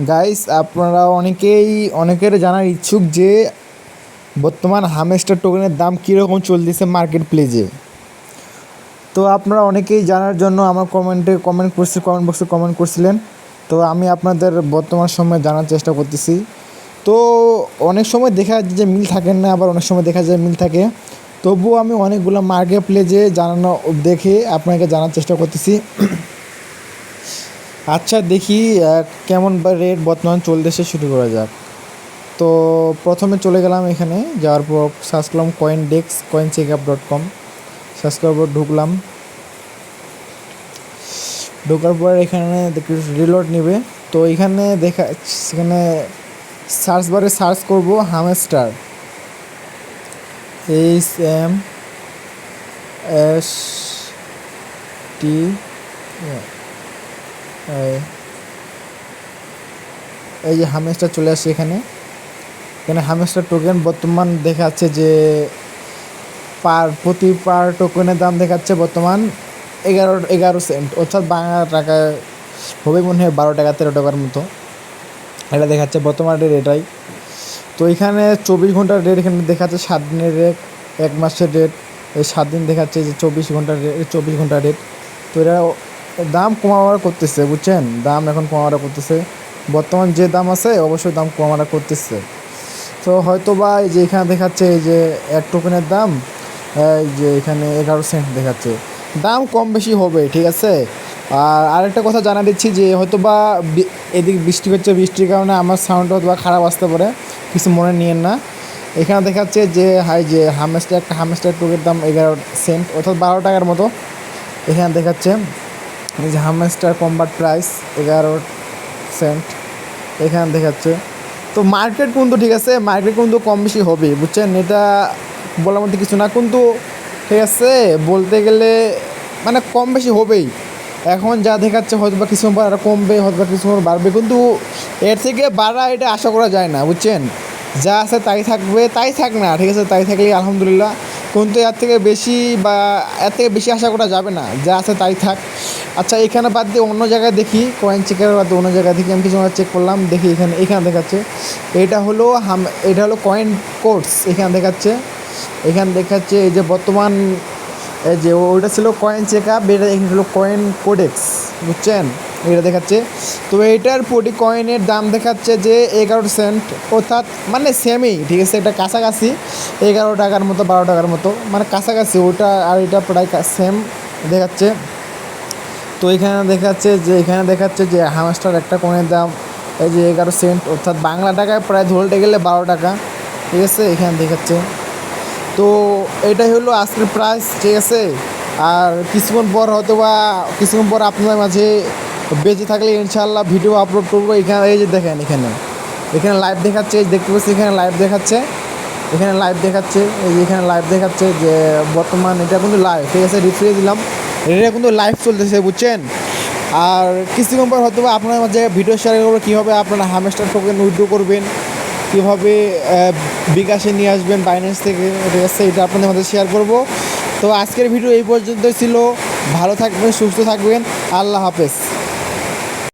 Guys, আপনারা অনেকের জানার ইচ্ছুক যে বর্তমান হামস্টার টোকেনের দাম কীরকম চলতেছে মার্কেট প্লেসে। তো আপনারা অনেকেই জানার জন্য আমার কমেন্ট বক্সে কমেন্ট করছিলেন। তো আমি আপনাদের বর্তমান সময়ে জানার চেষ্টা করতেছি। তো অনেক সময় দেখা যায় যে মিল থাকেন না, আবার অনেক সময় দেখা যায় মিল থাকে। তবুও আমি অনেকগুলো মার্কেট প্লেসে দেখে আপনাকে জানার চেষ্টা করতেছি। আচ্ছা, দেখি কেমন রেট বর্তমান চলতেছে, শুরু করা যাক। তো প্রথমে চলে গেলাম, এখানে যাওয়ার পর সার্চ করলাম coincheckup.com, সার্চ করার পর ঢোকার পর এখানে রিলোড নেবে। তো এখানে সেখানে সার্চ বারে সার্চ করব হামস্টার, এই যে হামস্টার চলে আসছে। এখানে হামস্টার টোকেন বর্তমান দেখাচ্ছে যে প্রতি টোকেনের দাম দেখাচ্ছে বর্তমান 11 সেন্ট, অর্থাৎ বাংলা টাকায় হবে মনে হয় 12 টাকা 13 টাকার মতো এটা দেখাচ্ছে বর্তমান রেট এটাই। তো এখানে 24 ঘন্টার রেট এখানে দেখাচ্ছে, 7 দিনের রেট, 1 মাসের রেট, এই 7 দিন দেখাচ্ছে যে 24 ঘন্টার রেট। তো এরা দাম কমাবার করতেছে, বুঝছেন, দাম এখন কমাবার করতেছে। বর্তমান যে দাম আছে অবশ্যই দাম কমাবার করতেছে। তো হয়তো বা এই যে এখানে দেখাচ্ছে এই যে এক টোকেনের দাম, এই যে এখানে 11 সেন্ট দেখাচ্ছে, দাম কম বেশি হবে, ঠিক আছে। আর আরেকটা কথা জানা দিচ্ছি যে হয়তো বা এদিকে বৃষ্টি হচ্ছে, বৃষ্টির কারণে আমার সাউন্ডটা হয়তো বা খারাপ আসতে পারে, কিছু মনে নিয়েন না। এখানে দেখাচ্ছে যে একটা হামস্টার টোকের দাম 11 সেন্ট, অর্থাৎ 12 টাকার মতো। এখানে দেখাচ্ছে এই যে হামস্টার কনভার্ট প্রাইস 11 সেন্ট এখানে দেখাচ্ছে। তো মার্কেট কিন্তু ঠিক আছে, মার্কেট কিন্তু কম বেশি হবে, বুঝছেন, এটা বলার মধ্যে কিছু না কিন্তু, ঠিক আছে, বলতে গেলে মানে কম বেশি হবেই। এখন যা দেখাচ্ছে হয়তো বা কিছু পর আরও কমবে, হয়তো বা কিছু বাড়বে, কিন্তু এর থেকে বাড়া এটা আশা করা যায় না, বুঝছেন। যা আছে তাই থাকবে, তাই থাক না, ঠিক আছে, তাই থাকলেই আলহামদুলিল্লাহ। কিন্তু এর থেকে বেশি আশা করা যাবে না, যা আছে তাই থাক। আচ্ছা, এখানে বাদ দিয়ে অন্য জায়গায় দেখি, কয়েন চেকের বাদ দিয়ে অন্য জায়গায় দেখি, আমি কিছু চেক করলাম, দেখি এখানে দেখাচ্ছে এটা হলো কয়েন কোডস। এখানে দেখাচ্ছে এই যে বর্তমান এই যে ওইটা ছিল কয়েন চেকআপ, এটা এখানে হলো কয়েন কোডেক্স, বুঝছেন, এটা দেখাচ্ছে। তো এইটার প্রতি কয়েনের দাম দেখাচ্ছে যে 11 সেন্ট, অর্থাৎ মানে সেমই, ঠিক আছে, এটা কাছাকাছি 11 টাকার মতো 12 টাকার মতো, মানে কাছাকাছি ওটা আর এটা প্রায় সেম দেখাচ্ছে। তো এখানে দেখাচ্ছে যে হামস্টার একটা কয়েনের দাম এই যে 11 সেন্ট, অর্থাৎ বাংলা টাকায় প্রায় ধরতে গেলে 12 টাকা, ঠিক আছে, এখানে দেখাচ্ছে। তো এটাই হলো আজকের প্রাইস, ঠিক আছে। আর কিছুক্ষণ পর আপনাদের মাঝে বেঁচে থাকলে ইনশাআল্লাহ ভিডিও আপলোড করবো। এখানে এই যে দেখেন, এখানে লাইভ দেখাচ্ছে, দেখতে পাচ্ছি এখানে লাইভ দেখাচ্ছে, এই যে এখানে লাইভ দেখাচ্ছে যে বর্তমান এটা কিন্তু লাইভ, ঠিক আছে, রিফ্রেশ দিলাম, এটা কিন্তু লাইভ চলতেছে, বুঝছেন। আর কিছুক্ষণ পর হয়তো আপনার মাঝে ভিডিও শেয়ার করবো কীভাবে আপনারা হামস্টার টোকেন উইথড্র করবেন, কীভাবে বিকাশে নিয়ে আসবেন বাইন্যান্স থেকে, ঠিক আছে, এটা আপনাদের মধ্যে শেয়ার করব। তো আজকের ভিডিও এই পর্যন্তই ছিল। ভালো থাকবেন, সুস্থ থাকবেন, আল্লাহ হাফেজ।